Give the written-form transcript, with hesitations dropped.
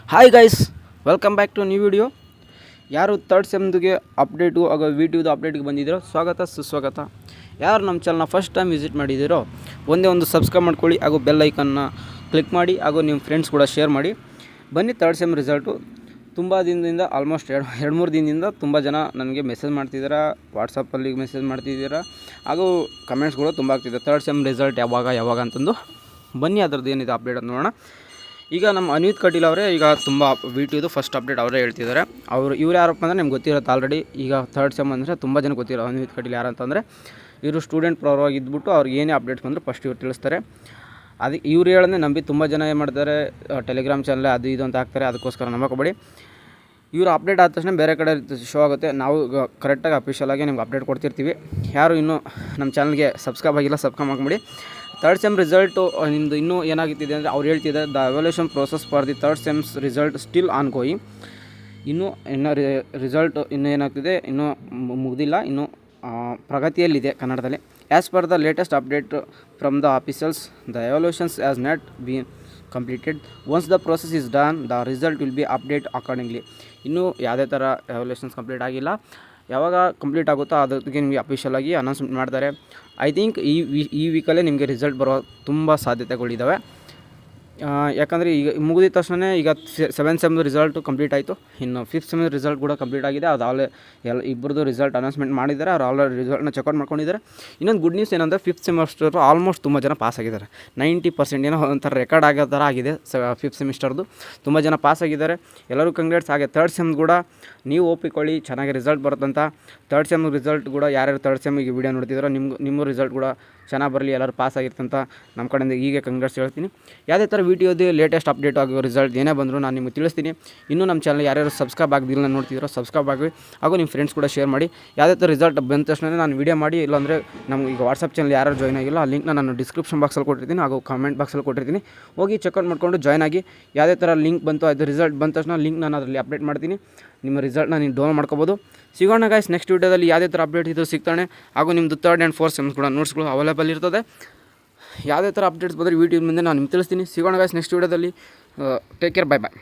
Hi guys, welcome back to new video. ಯಾರು third ಸೆಮ್ಗೆ update ಹಾಗೂ ವಿಡಿಯೋದು ಅಪ್ಡೇಟ್ಗೆ ಬಂದಿದ್ದೀರೋ ಸ್ವಾಗತ ಸುಸ್ವಾಗತ. ಯಾರು ನಮ್ಮ ಚಾನಲ್ನ ಫಸ್ಟ್ ಟೈಮ್ ವಿಸಿಟ್ ಮಾಡಿದ್ದೀರೋ ಒಂದೇ ಒಂದು ಸಬ್ಸ್ಕ್ರೈಬ್ ಮಾಡ್ಕೊಳ್ಳಿ ಹಾಗೂ ಬೆಲ್ ಐಕನ್ನ ಕ್ಲಿಕ್ ಮಾಡಿ ಹಾಗೂ ನಿಮ್ಮ ಫ್ರೆಂಡ್ಸ್ ಕೂಡ ಶೇರ್ ಮಾಡಿ. ಬನ್ನಿ, ತರ್ಡ್ ಸೆಮ್ ರಿಸಲ್ಟು ತುಂಬ ದಿನದಿಂದ ಆಲ್ಮೋಸ್ಟ್ ಎರಡು ಮೂರು ದಿನದಿಂದ ತುಂಬ ಜನ ನನಗೆ ಮೆಸೇಜ್ ಮಾಡ್ತಿದ್ದೀರಾ, ವಾಟ್ಸಪ್ಪಲ್ಲಿ ಮೆಸೇಜ್ ಮಾಡ್ತಿದ್ದೀರಾ ಹಾಗೂ ಕಮೆಂಟ್ಸ್ಗಳು ತುಂಬ ಆಗ್ತಿದೆ. ತರ್ಡ್ ಸೆಮ್ ರಿಸಲ್ಟ್ ಯಾವಾಗ ಅಂತಂದು ಬನ್ನಿ ಅದರದ್ದು ಏನಿದೆ ಅಪ್ಡೇಟ್ ಅಂತ ನೋಡೋಣ. ಈಗ ನಮ್ಮ ಅನ್ವಿತ್ ಕಟೀಲ್ ಅವರೇ ಈಗ ತುಂಬ ವಿಡಿಯೋದು ಫಸ್ಟ್ ಅಪ್ಡೇಟ್ ಅವರೇ ಹೇಳ್ತಿದ್ದಾರೆ. ಇವ್ರು ಯಾರಪ್ಪ ಅಂದರೆ ನಿಮ್ಗೆ ಗೊತ್ತಿರುತ್ತೆ ಆಲ್ರೆಡಿ. ಈಗ ಥರ್ಡ್ ಸೆಮ್ ಅಂದರೆ ತುಂಬ ಜನ ಗೊತ್ತಿರೋ ಅನ್ವಿತ್ ಕಟೀಲ್ ಯಾರಂತಂದರೆ ಇವರು ಸ್ಟೂಡೆಂಟ್ ಪರವಾಗಿ ಇದ್ಬಿಟ್ಟು ಅವ್ರಿಗೆ ಏನೇ ಅಪ್ಡೇಟ್ಸ್ ಬಂದರೂ ಫಸ್ಟ್ ಇವ್ರು ತಿಳಿಸ್ತಾರೆ. ಅದಕ್ಕೆ ಇವ್ರು ಹೇಳೋದೇ ನಂಬಿ ತುಂಬ ಜನ ಏನು ಮಾಡ್ತಾರೆ, ಟೆಲಿಗ್ರಾಮ್ ಚಾನಲ್ ಅದು ಇದು ಅಂತ ಹಾಕ್ತಾರೆ. ಅದಕ್ಕೋಸ್ಕರ ನಂಬಕೋಬೇಡಿ. ಇವರು ಅಪ್ಡೇಟ್ ಆದ ತಕ್ಷಣ ಬೇರೆ ಕಡೆ ಶೋ ಆಗುತ್ತೆ. ನಾವು ಕರೆಕ್ಟಾಗಿ ಅಫಿಷಿಯಲಾಗಿ ನಿಮ್ಗೆ ಅಪ್ಡೇಟ್ ಕೊಡ್ತಿರ್ತೀವಿ. ಯಾರು ಇನ್ನೂ ನಮ್ಮ ಚಾನಲ್ಗೆ ಸಬ್ಸ್ಕ್ರೈಬ್ ಆಗಿಲ್ಲ, ಸಬ್ಸ್ಕ್ರೈಬ್ ಮಾಡ್ಬಿಡಿ. ಥರ್ಡ್ ಸೆಮ್ ರಿಸಲ್ಟು ನಿಮ್ಮದು ಇನ್ನೂ ಏನಾಗುತ್ತಿದೆ ಅಂದರೆ ಅವ್ರು ಹೇಳ್ತಿದ್ದಾರೆ, the evaluation process for the third sems result still on going. ಇನ್ನೂ ರಿಸಲ್ಟ್ ಇನ್ನೂ ಏನಾಗ್ತಿದೆ, ಇನ್ನೂ ಮುಗಿದಿಲ್ಲ, ಇನ್ನೂ ಪ್ರಗತಿಯಲ್ಲಿದೆ ಕನ್ನಡದಲ್ಲಿ. As per the latest update from the officers, the evaluations has not been completed. Once the process is done, the result will be update accordingly. ಇನ್ನೂ ಯಾವುದೇ ಥರ ಎವ್ಯಾಲ್ಯೂಯೇಷನ್ಸ್ ಕಂಪ್ಲೀಟ್ ಆಗಿಲ್ಲ. ಯಾವಾಗ ಕಂಪ್ಲೀಟ್ ಆಗುತ್ತೋ ಅದಕ್ಕೆ ನಿಮಗೆ ಅಫಿಷಿಯಲಾಗಿ ಅನೌನ್ಸ್ಮೆಂಟ್ ಮಾಡ್ತಾರೆ. ಐ ಥಿಂಕ್ ಈ ವೀಕಲ್ಲೇ ನಿಮಗೆ ರಿಸಲ್ಟ್ ಬರೋ ತುಂಬ ಸಾಧ್ಯತೆಗಳಿದ್ದಾವೆ. ಯಾಕಂದರೆ ಈಗ ಮುಗಿದ ತಕ್ಷಣ ಈಗ 7th ಸೆಮ್ದು ರಿಸಲ್ಟು ಕಂಪ್ಲೀಟ್ ಆಯಿತು. ಇನ್ನು 5th ಸೆಮ್ದು ರಿಸಲ್ಟ್ ಕೂಡ ಕಂಪ್ಲೀಟ್ ಆಗಿದೆ. ಅದು ಇಬ್ಬರದು ರಿಸಲ್ಟ್ ಅನೌನ್ಸ್ಮೆಂಟ್ ಮಾಡಿದ್ದಾರೆ. ಅವ್ರು ಆಲ್ರೆಡಿ ರಿಸಲ್ಟ್ನ ಚೆಕ್ಔಟ್ ಮಾಡ್ಕೊಂಡಿದ್ದಾರೆ. ಇನ್ನೊಂದು ಗುಡ್ ನ್ಯೂಸ್ ಏನಂದರೆ 5th ಸೆಮಿಸ್ಟರ್ ಆಲ್ಮೋಸ್ಟ್ ತುಂಬ ಜನ ಪಾಸ್ ಆಗಿದ್ದಾರೆ. 90% ಏನೋ ಒಂಥರ ರೆಕಾರ್ಡ್ ಆಗೋ ಥರ ಆಗಿದೆ 5th ಸೆಮಿಸ್ಟರ್ದು. ತುಂಬ ಜನ ಪಾಸ್ ಆಗಿದ್ದಾರೆ. ಎಲ್ಲರೂ ಕಂಗ್ರೇಟ್ಸ್. ಹಾಗೆ ಥರ್ಡ್ ಸೆಮ್ ಕೂಡ ನೀವು ಒಪ್ಪಿಕೊಳ್ಳಿ, ಚೆನ್ನಾಗಿ ರಿಸಲ್ಟ್ ಬರುತ್ತಂತ. ಥರ್ಡ್ ಸೆಮ್ ರಿಸಲ್ಟ್ ಕೂಡ ಯಾರ್ಯಾರು ಥರ್ಡ್ ಸೆಮ್ಮಿಗೆ ವೀಡಿಯೋ ನೋಡ್ತಿದ್ದಾರೋ ನಿಮ್ಮ ರಿಸಲ್ಟ್ ಕೂಡ ಚೆನ್ನಾಗಿ ಬರಲಿ, ಎಲ್ಲರೂ ಪಾಸ್ ಆಗಿರ್ತಂತ ನಮ್ಮ ಕಡೆಯಿಂದ ಹೀಗೆ ಕಂಗ್ರೇಟ್ಸ್ ಹೇಳ್ತೀನಿ. ಯಾವುದೇ ಥರ ವೀಡಿಯೋದು ಲೇಟೆಸ್ಟ್ ಅಪ್ಡೇಟ್ ಆಗೋ ರಿಸಲ್ಟ್ ಏನೇ ಬಂದರೂ ನಾನು ನಿಮಗೆ ತಿಳಿಸ್ತೀನಿ. ಇನ್ನೂ ನಮ್ಮ ಚಾನಲ್ ಯಾರ್ಯಾರು ಸಬ್ಸ್ಕ್ರೈಬ್ ಆಗದಿಲ್ಲ ನೋಡ್ತಿದ್ದೀರೋ ಸಬ್ಸ್ಕ್ರೈಬ್ ಆಗಿ ಹಾಗೂ ನಿಮ್ಮ ಫ್ರೆಂಡ್ಸ್ ಕೂಡ ಶೇರ್ ಮಾಡಿ. ಯಾವುದೇ ಥರ ರಿಸಲ್ಟ್ ಬಂದ ತಕ್ಷಣ ನಾನು ವೀಡಿಯೋ ಮಾಡಿ, ಇಲ್ಲಾಂದರೆ ನಮ್ಗೆ ಈಗ ವಾಟ್ಸಪ್ ಚಾನಲ್ ಯಾರು ಜಾಯ್ನ್ ಆಗಿಲ್ಲ ಆ ಲಿಂಕ್ನ ನಾನು ಡಿಸ್ಕ್ರಿಪ್ಷನ್ ಬಾಕ್ಸಲ್ಲಿ ಕೊಟ್ಟಿರ್ತೀನಿ ಹಾಗೂ ಕಮೆಂಟ್ ಬಾಕ್ಸಲ್ಲಿ ಕೊಟ್ಟಿರ್ತೀನಿ. ಹೋಗಿ ಚೆಕ್ಔಟ್ ಮಾಡಿಕೊಂಡು ಜಾಯ್ನ್ ಆಗಿ. ಯಾವುದೇ ಥರ ಲಿಂಕ್ ಬಂತು, ಅದು ರಿಸಲ್ಟ್ ಬಂದ ತಕ್ಷಣ ಲಿಂಕ್ ನಾನು ಅದರಲ್ಲಿ ಅಪ್ಡೇಟ್ ಮಾಡ್ತೀನಿ. ನಿಮ್ಮ ರಿಸಲ್ಟ್ನ ನೀವು ಡೌನ್ಲೋಡ್ ಮಾಡ್ಕೋಬೋದು. ಸಿಗೋಣ ಗೈಸ್ ನೆಕ್ಸ್ಟ್ ವೀಡಿಯೋದಲ್ಲಿ. ಯಾವುದೇ ಥರ ಅಪ್ಡೇಟ್ ಇದು ಸಿಗ್ತಾನೆ ಹಾಗೂ ನಿಮ್ಮದು 3rd and 4th ಸೆಮ್ಸ್ ಕೂಡ ನೋಟ್ಸ್ಗಳು ಅವೈಲೇಬಲ್ ಇರ್ತದೆ. ಯಾವುದೇ ಥರ ಅಪ್ಡೇಟ್ಸ್ ಬಂದರೆ ಯೂಟ್ಯೂಬ್ ಮುಂದೆ ನಾನು ನಿಮ್ಗೆ ತಿಳಿಸ್ತೀನಿ. ಸಿಗೋಣ ಗೈಸ್ ನೆಕ್ಸ್ಟ್ ವೀಡಿಯೋದಲ್ಲಿ. ಟೇಕ್ ಕೇರ್, ಬೈ ಬಾಯ್.